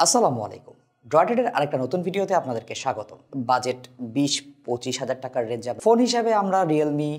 আসসালামু আলাইকুম। ড্রয়েড হেডের আরেকটা নতুন ভিডিওতে আপনাদেরকে স্বাগতম। বাজেট 20-25 হাজার টাকার রেঞ্জে ফোন হিসাবে আমরা রিয়েলমি,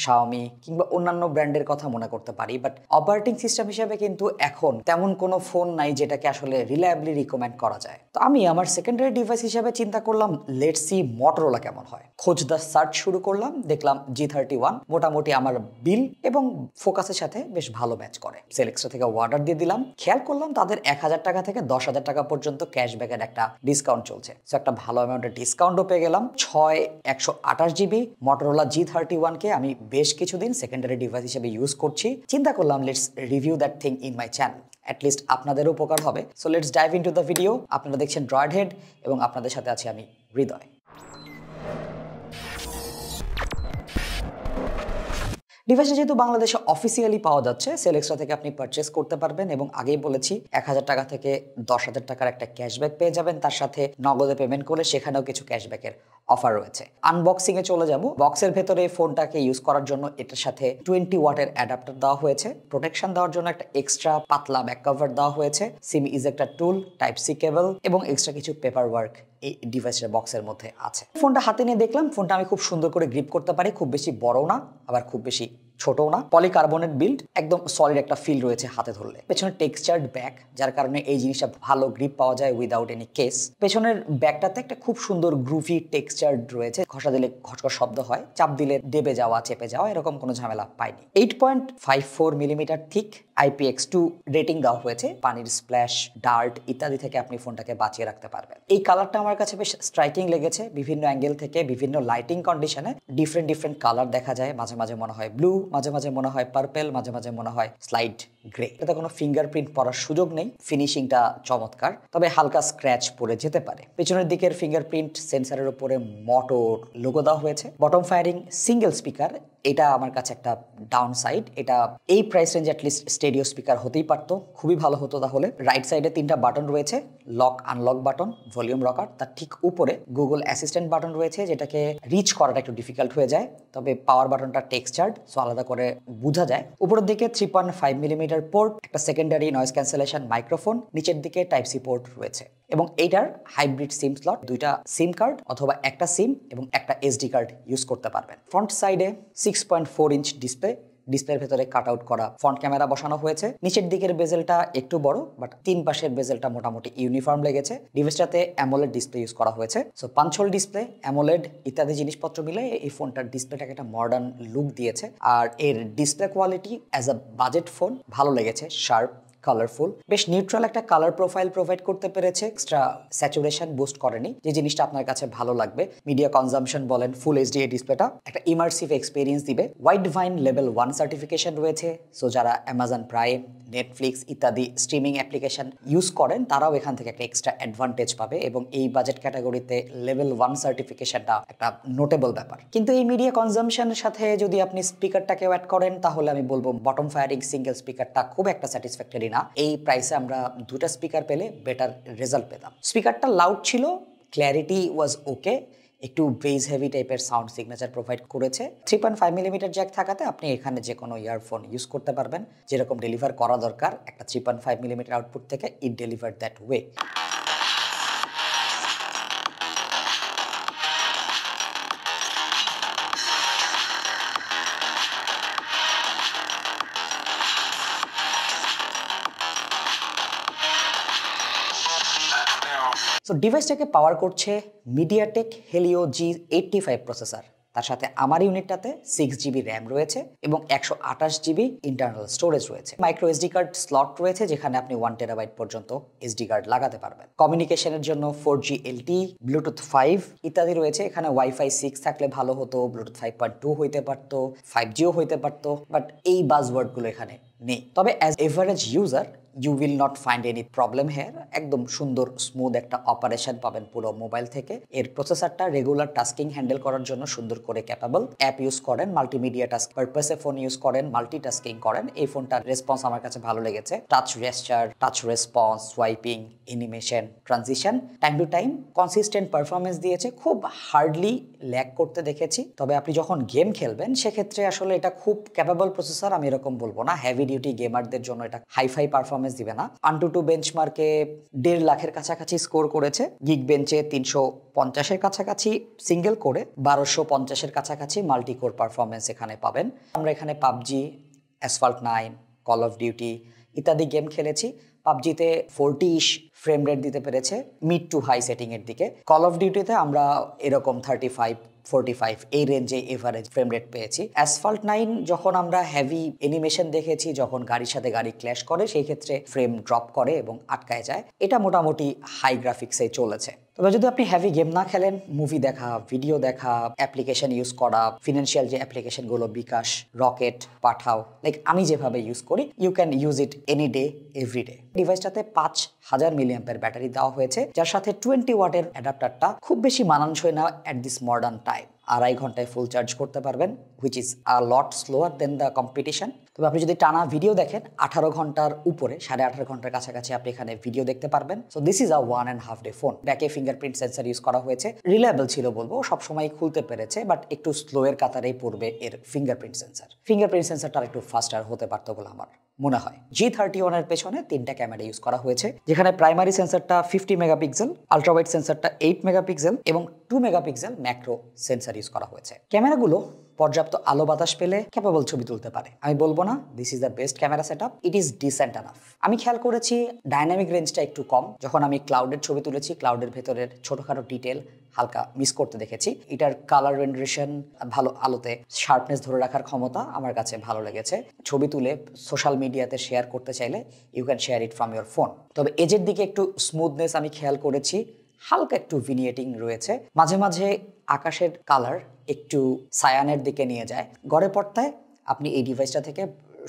শাওমি কিংবা অন্যান্য ব্র্যান্ডের কথা মনে করতে পারি, বাট অপারেটিং সিস্টেম হিসাবে কিন্তু এখন তেমন কোনো ফোন নাই যেটাকে আসলে রিলায়েবলি রিকমেন্ড করা যায়। তো আমি আমার সেকেন্ডারি ডিভাইস হিসাবে চিন্তা করলাম লেটস সি মোটরোলা কেমন হয়। খোঁজদা সার্চ শুরু করলাম, দেখলাম G31 মোটামুটি আমার বিল এবং ফোকাসের সাথে বেশ ভালো ম্যাচ করে। সেলেক্সা থেকে অর্ডার দিয়ে দিলাম। খেয়াল করলাম তাদের 1000 টাকা থেকে 10,000 টাকা পর্যন্ত ক্যাশব্যাকের একটা ডিসকাউন্ট চলছে। সো একটা ভালো অ্যামাউন্টের ডিসকাউন্টও পেয়ে গেলাম। 128 জিবি Motorola G31 কে আমি বেশ কিছুদিন সেকেন্ডারি ডিভাইস হিসেবে ইউজ করছি। চিন্তা করলাম let's review that thing in my channel. At least আপনাদেরও উপকার হবে। So let's dive into the video. আপনারা দেখছেন ড্রয়েড হেড এবং আপনাদের সাথে আছি আমি হৃদয়। ডিভাইসটা যেহেতু বাংলাদেশে অফিসিয়ালি পাওয়া যাচ্ছে, সেলেক্সা থেকে আপনি পারচেস করতে পারবেন এবং আগেই বলেছি 1000 টাকা থেকে 10,000 টাকার একটা ক্যাশব্যাক পেয়ে যাবেন। তার সাথে নগদে পেমেন্ট করলে সেখানেও কিছু ক্যাশব্যাকের অফার রয়েছে। আনবক্সিং এ চলে যাব। বক্সের ভেতরে ফোনটাকে ইউজ করার জন্য এটার সাথে 20 ওয়াটের অ্যাডাপ্টার দেওয়া হয়েছে। প্রোটেকশন দেওয়ার জন্য একটা এক্সট্রা পাতলা ব্যাক কভার দেওয়া হয়েছে। সিম ইজেক্টর টুল, টাইপ সি কেবল এবং এক্সট্রা কিছু পেপার ওয়ার্ক এই ডিভাইসের বক্সের মধ্যে আছে। ফোনটা হাতে নিয়ে দেখলাম, ফোনটা আমি খুব সুন্দর করে গ্রিপ করতে পারি। খুব বেশি বড় না, আবার খুব বেশি ছোটও না। পলিকার্বনেট বিল্ড, একদম সলিড একটা ফিল রয়েছে হাতে ধরলে। পেছনে টেক্সচার্ড ব্যাক, যার কারণে এই জিনিসটা ভালো গ্রিপ পাওয়া যায় উইদাউট এনি কেস। পেছনের ব্যাকটাতে একটা খুব সুন্দর গ্রুভি টেক্সচার্ড রয়েছে। ঘষা দিলে খচখচ শব্দ হয়, চাপ দিলে দেবে যাওয়া চেপে যাওয়া এরকম কোনো ঝামেলা পাইনি। 8.54 মিলিমিটার থিক IPX2 রেটিং দেওয়া হয়েছে। পানির স্প্ল্যাশ, ডার্ট ইত্যাদি থেকে আপনি ফোনটাকে বাঁচিয়ে রাখতে পারবেন। এই কালারটা আমার কাছে বেশ স্ট্রাইকিং লেগেছে। বিভিন্ন অ্যাঙ্গেল থেকে বিভিন্ন লাইটিং কন্ডিশনে ডিফারেন্ট কালার দেখা যায়। মাঝে মাঝে মনে হয় ব্লু, মাঝে মাঝে মনে হয় পার্পেল, মাঝে মাঝে মনে হয় স্লাইড গ্রে। এটাতে কোনো ফিঙ্গারপ্রিন্ট পড়ার সুযোগ নেই। ফিনিশিংটা চমৎকার, তবে হালকা স্ক্র্যাচ পড়ে যেতে পারে। পেছনের দিকের ফিঙ্গারপ্রিন্ট সেন্সারের উপরে মোটর লোগো দেওয়া হয়েছে। বটম ফায়ারিং সিঙ্গেল স্পিকার, এটা আমার কাছে একটা ডাউন সাইড। এটা এই প্রাইস রেঞ্জে অ্যাটলিস্ট স্টেডিও স্পিকার হতেই পারতো, খুবই ভালো হতো তাহলে। রাইট সাইডে 3টা বাটন রয়েছে, lock unlock button, volume rocker. তার ঠিক উপরে গুগল অ্যাসিস্ট্যান্ট বাটন রয়েছে, যেটাকে রিচ করাটা একটু ডিফিকাল্ট হয়ে যায়, তবে পাওয়ার বাটনটা টেক্সচার্ড, সো আলাদা করে বোঝা যায়। উপরের দিকে 3.5 মিলিমিটার পোর্ট, একটা সেকেন্ডারি নয়েজ ক্যান্সেলেশন মাইক্রোফোন, নিচের দিকে টাইপ সি পোর্ট রয়েছে এবং এইটার হাইব্রিড সিম স্লট, 2টা সিম কার্ড অথবা একটা সিম এবং একটা এসডি কার্ড ইউজ করতে পারবেন। ফ্রন্ট সাইডে 6.4 ইঞ্চ ডিসপ্লের ভেতরে কাট আউট করা ফ্রন্ট ক্যামেরা বসানো হয়েছে। নিচের দিকের বেজেলটা একটু বড়, বাট 3 পাশের বেজেলটা মোটামুটি ইউনিফর্ম লেগেছে। ডিভাইসটাতে অ্যামোলেড ডিসপ্লে ইউজ করা হয়েছে। সো পাঞ্চহোল ডিসপ্লে, অ্যামোলেড ইত্যাদি জিনিসপত্র মিলে এই ফোনটার ডিসপ্লেটাকে একটা মডার্ন লুক দিয়েছে। আর এর display quality as a budget phone ভালো লেগেছে। শার্প, কালারফুল, বেশ নিউট্রাল একটা কালার প্রোফাইল প্রোভাইড করতে পেরেছে। এক্সট্রা স্যাচুরেশন বুস্ট করেনি, যে জিনিসটা আপনার কাছে ভালো লাগবে। মিডিয়া কনজাম্পশন বলেন, ফুল এইচডি এই ডিসপ্লেটা একটা ইমার্সিভ এক্সপিরিয়েন্স দিবে। ওয়াইড ভাইন লেভেল 1 সার্টিফিকেশন রয়েছে। সো যারা অ্যামাজন প্রাইম, নেটফ্লিক্স ইত্যাদি স্ট্রিমিং অ্যাপ্লিকেশন ইউজ করেন তারাও এখান থেকে একটা এক্সট্রা অ্যাডভান্টেজ পাবে এবং এই বাজেট ক্যাটাগরিতে লেভেল 1 সার্টিফিকেশনটা একটা নোটেবল ব্যাপার। কিন্তু এই মিডিয়া কনজাম্পশনের সাথে যদি আপনি স্পিকারটাকেও অ্যাড করেন তাহলে আমি বলবো বটম ফায়ারিং সিঙ্গেল স্পিকারটা খুব একটা স্যাটিসফ্যাক্টরি না। এই প্রাইসে আমরা 2টা স্পিকার পেলে বেটার রেজাল্ট পেতাম। স্পিকারটা লাউড ছিল, ক্ল্যারিটি ওয়াজ ওকে, একটু বেস হেভি টাইপের সাউন্ড সিগনেচার প্রোভাইড করেছে। 3.5 মিলিমিটার জ্যাক থাকাতে আপনি এখানে যে কোনো ইয়ারফোন ইউজ করতে পারবেন, যেরকম ডেলিভার করা দরকার একটা 3.5 মিলিমিটার আউটপুট থেকে, ইট ডেলিভার দ্যাট ওয়ে। সো ডিভাইসটাকে পাওয়ার করছে মিডিয়াটেক হেলিও G85 প্রসেসর। তার সাথে আমার ইউনিটটাতে 6 জিবি র্যাম রয়েছে এবং 128 জিবি ইন্টারনাল স্টোরেজ রয়েছে। মাইক্রো এসডি কার্ড স্লট রয়েছে, যেখানে আপনি 1 টেরাবাইট পর্যন্ত এসডি কার্ড লাগাতে পারবেন। কমিউনিকেশনের জন্য 4G LTE, ব্লুটুথ 5 ইত্যাদি রয়েছে। এখানে ওয়াইফাই 6 থাকলে ভালো হতো, ব্লুটুথ 5.2 হইতে পারতো, 5Gও হইতে পারতো, বাট এই বাজওয়ার্ডগুলো এখানে নেই। তবে as average user you will not find any problem here. একদম সুন্দর স্মুথ একটা অপারেশন পাবেন পুরো মোবাইল থেকে। এর প্রসেসরটা রেগুলার টাস্কিং হ্যান্ডেল করার জন্য সুন্দর করে ক্যাপাবল। অ্যাপ ইউজ করেন, মাল্টিমিডিয়া টাস্ক পারপাসে ফোন ইউজ করেন, মাল্টিটাস্কিং করেন, এই ফোনটার রেসপন্স আমার কাছে ভালো লেগেছে। Touch gesture, touch response, swiping, animation, transition, time to time consistent performance দিয়েছে। খুব হার্ডলি ল্যাগ করতে দেখেছি। তবে আপনি যখন গেম খেলবেন সেক্ষেত্রে আসলে এটা খুব ক্যাপাবল প্রসেসর আমি এরকম বলবো না। হেভি ডিউটি গেমারদের জন্য এটা হাইফাই পারফরমেন্স পারফরমেন্স দিবে না। AnTuTu বেঞ্চমার্কে 1.5 লাখের কাছাকাছি স্কোর করেছে, গিগ বেঞ্চে 350-এর কাছাকাছি সিঙ্গেল করে, 1250-এর কাছাকাছি মাল্টি কোর পারফরমেন্স এখানে পাবেন। আমরা এখানে PUBG, asphalt 9, call of duty ইত্যাদি গেম খেলেছি। পাবজিতে 40-ish ফ্রেম রেট দিতে পেরেছে মিড টু হাই সেটিং এর দিকে। কল অফ ডিউটিতে আমরা এরকম 35-45 এই রেঞ্জে এভারেজ ফ্রেম রেট পেয়েছি। অ্যাসফল্ট 9 যখন আমরা হেভি অ্যানিমেশন দেখেছি, যখন গাড়ির সাথে গাড়ি ক্ল্যাশ করে, সেই ক্ষেত্রে ফ্রেম ড্রপ করে এবং আটকায় যায়। এটা মোটামুটি হাই গ্রাফিক্সে চলেছে। তবে যদি আপনি হেভি গেম না খেলেন, মুভি দেখা, ভিডিও দেখা, অ্যাপ্লিকেশন ইউজ করা, ফিনান্সিয়াল যে অ্যাপ্লিকেশনগুলো বিকাশ, রকেট, পাঠাও, লাইক আমি যেভাবে ইউজ করি, you can use it any day every day. ডিভাইসটাতে 5000 মিলিঅ্যাম্পের ব্যাটারি দেওয়া হয়েছে, যার সাথে 20 ওয়াটের অ্যাডাপ্টারটা খুব বেশি মানানসই না অ্যাট দিস মডার্ন টাইম। 2.5 ঘন্টায় ফুল চার্জ করতে পারবেন, which is a lot slower than the competition. তবে আপনি যদি টানা ভিডিও দেখেন, 18 ঘন্টার উপরে, 18.5 ঘন্টার কাছাকাছি আপনি এখানে ভিডিও দেখতে পারবেন। So this is a 1.5 day phone. ব্যাকে ফিঙ্গারপ্রিন্ট সেন্সর ইউজ করা হয়েছে, রিলায়েবল ছিল বলবো, সবসময় খুলতে পেরেছে, বাট একটু স্লোয়ের কাতারেই পড়বে এর ফিঙ্গারপ্রিন্ট সেন্সর। ফিঙ্গারপ্রিন্ট সেন্সরটা একটু ফাস্টার হতে পারতো বলে আমার মনে হয়। G31 এর পেছনে 3টা ক্যামেরা ইউজ করা হয়েছে, যেখানে প্রাইমারি সেন্সরটা 50 মেগাপিক্সেল, আলট্রাওয়াইড সেন্সরটা 8 মেগাপিক্সেল এবং 2 মেগাপিক্সেল ম্যাক্রো সেন্সর ইউজ করা হয়েছে। ক্যামেরাগুলো পর্যাপ্ত আলো বাতাস পেলে ক্যাপাবল ছবি তুলতে পারে। আমি বলবো না this is the best camera setup, it is dissent enough. আমি খেয়াল করেছি ডাইনামিক রেঞ্জটা একটু কম। যখন আমি ক্লাউডের ছবি তুলেছি, ক্লাউডের ভেতরের ছোটখাটো ডিটেল হালকা মিস করতে দেখেছি। এটার কালার রেন্ডারেশন ভালো, আলোতে শার্পনেস ধরে রাখার ক্ষমতা আমার কাছে ভালো লেগেছে। ছবি তুলে সোশ্যাল মিডিয়াতে শেয়ার করতে চাইলে you can share it from your phone. তবে এজের দিকে একটু স্মুথনেস আমি খেয়াল করেছি, হালকা একটু ভিনিয়েটিং রয়েছে। মাঝে মাঝে আকাশের কালার একটু সায়ানের দিকে নিয়ে যায়। গড়ে পর্দায় আপনি এই ডিভাইসটা থেকে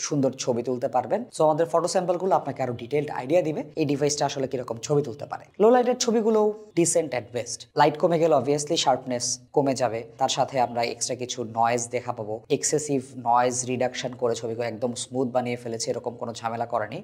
সুন্দর ছবি তুলতে পারবেন। সো আমাদের ফটো স্যাম্পলগুলো আপনাকে আরো ডিটেইলড আইডিয়া দিবে এই ডিভাইসটা আসলে কিরকম ছবি তুলতে পারে। লো লাইটের ছবিগুলো ডিসেন্ট অ্যাট বেস্ট। লাইট কমে গেলে অবভিয়াসলি শার্পনেস কমে যাবে, তার সাথে আমরা এক্সট্রা কিছু নয়েজ দেখা পাবো। এক্সেসিভ নয়েজ রিডাকশন করে ছবিগুলো একদম স্মুথ বানিয়ে ফেলেছে, এরকম কোনো ঝামেলা করেনি।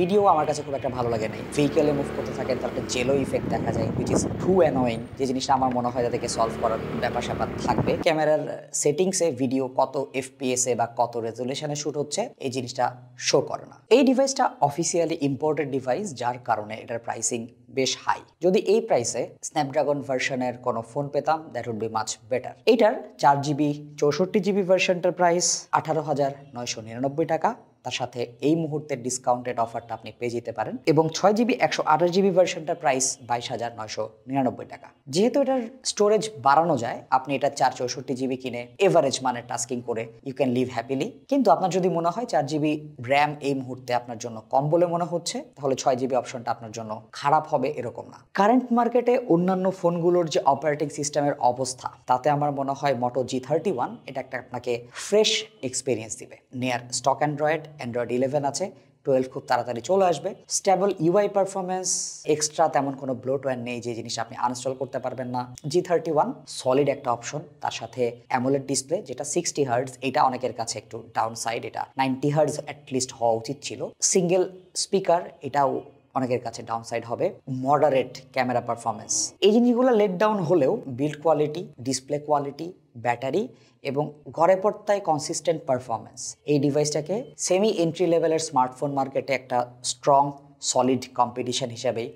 ভিডিও আমার কাছে খুব একটা ভালো লাগে নাই। ভেহিকেলে মুভ করতে থাকেন, তারপরে জেলো ইফেক্ট দেখা যায়, হুইচ ইজ টু অ্যানোয়িং। যে জিনিসটা আমার মনে হয় তাদেরকে সলভ করার ব্যাপার স্যাপার থাকবে। ক্যামেরার সেটিংসে ভিডিও কত এফপিএস এ বা কত রেজলিউশনে শুট হচ্ছে এই জিনিসটা শো করে না। এই ডিভাইসটা অফিসিয়ালি ইম্পোর্টেড ডিভাইস, যার কারণে এটার প্রাইসিং বেশ হাই। যদি এই প্রাইসে স্ন্যাপড্রাগন ভার্সনের কোনো ফোন পেতাম, that would be much better. এটার 4GB 64GB ভার্সনটার প্রাইস 18,999 টাকা। তার সাথে এই মুহূর্তের ডিসকাউন্টেড অফারটা আপনি পেয়ে যেতে পারেন। এবং 6GB 128GB ভার্সনটার প্রাইস 22,999 টাকা। যেহেতু এটার স্টোরেজ বাড়ানো যায়, আপনি এটা 464GB কিনে এভারেজ মানের টাস্কিং করে ইউ ক্যান লিভ হ্যাপিলি। কিন্তু আপনার যদি মনে হয় 4GB র্যাম এই মুহূর্তে আপনার জন্য কম বলে মনে হচ্ছে, তাহলে 6GB অপশনটা আপনার জন্য খারাপ হবে এরকম না। কারেন্ট মার্কেটে অন্যান্য ফোনগুলোর যে অপারেটিং সিস্টেমের অবস্থা, তাতে আমার মনে হয় মোটো G31 এটা একটা আপনাকে ফ্রেশ এক্সপিরিয়েন্স দিবে। নিয়ার স্টক অ্যান্ড্রয়েড 11 আছে, 12 খুব তাড়াতাড়ি চলে আসবে। স্টেবল ইউআই পারফরমেন্স, এক্সট্রা তেমন কোনো ব্লোটওয়্যার নেই যে জিনিস আপনি আনইনস্টল করতে পারবেন না। G31 সলিড একটা অপশন, তার সাথে অ্যামোলেড ডিসপ্লে যেটা 60 হার্টজ, এটা অনেকের কাছে একটু ডাউন সাইড, এটা 90 হার্টজ অ্যাটলিস্ট হওয়া উচিত ছিল। সিঙ্গেল স্পিকার, এটাও অনেকের কাছে ডাউন সাইড হবে। মডারেট ক্যামেরা পারফরমেন্স, এই জিনিসগুলো লেট ডাউন হলেও build quality, display quality, battery এবং ঘরে পড়তায় কনসিস্টেন্ট পারফরমেন্স এই ডিভাইসটাকে সেমি এন্ট্রি লেভেলের স্মার্টফোন মার্কেটে একটা স্ট্রং সলিড কম্পিটিশন হিসেবেই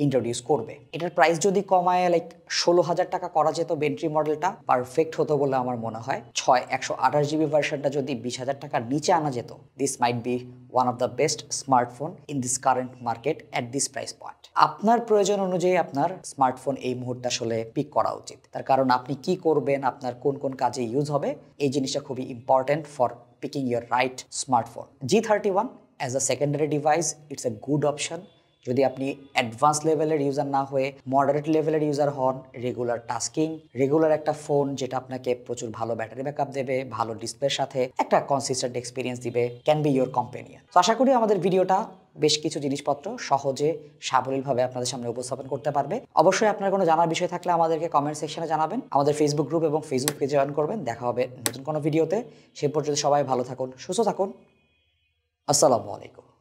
ইন্ট্রোডিউস করবে। এটার প্রাইস যদি কমায় লাইক 16,000 টাকা করা যেত, বেন্ট্রি মডেলটা পারফেক্ট হতো বলে আমার মনে হয়। 128GB ভার্সনটা যদি 20,000 টাকার নিচে আনা যেত, this might be one of the best smartphone in this current market at this price point. আপনার প্রয়োজন অনুযায়ী আপনার স্মার্টফোন এই মুহূর্তে আসলে পিক করা উচিত, তার কারণ আপনি কি করবেন, আপনার কোন কোন কাজে ইউজ হবে, এই জিনিসটা খুবই important for picking your right smartphone. G31 as a secondary device, it's a good option. যদি আপনি অ্যাডভান্স লেভেলের ইউজার না হয়ে মডারেট লেভেলের ইউজার হন, রেগুলার টাস্কিং, রেগুলার একটা ফোন যেটা আপনাকে প্রচুর ভালো ব্যাটারি ব্যাকআপ দেবে, ভালো ডিসপ্লের সাথে একটা কনসিস্টেন্ট এক্সপিরিয়েন্স দিবে, ক্যান বি ইয়োর কম্পেনিয়ন। তো আশা করি আমাদের ভিডিওটা বেশ কিছু জিনিসপত্র সহজে সাবলীলভাবে আপনাদের সামনে উপস্থাপন করতে পারবে। অবশ্যই আপনার কোনো জানার বিষয় থাকলে আমাদেরকে কমেন্ট সেকশনে জানাবেন, আমাদের ফেসবুক গ্রুপ এবং ফেসবুক পেজে জয়েন করবেন। দেখা হবে নতুন কোনো ভিডিওতে। সে পর্যন্ত সবাই ভালো থাকুন, সুস্থ থাকুন। আসসালামু আলাইকুম।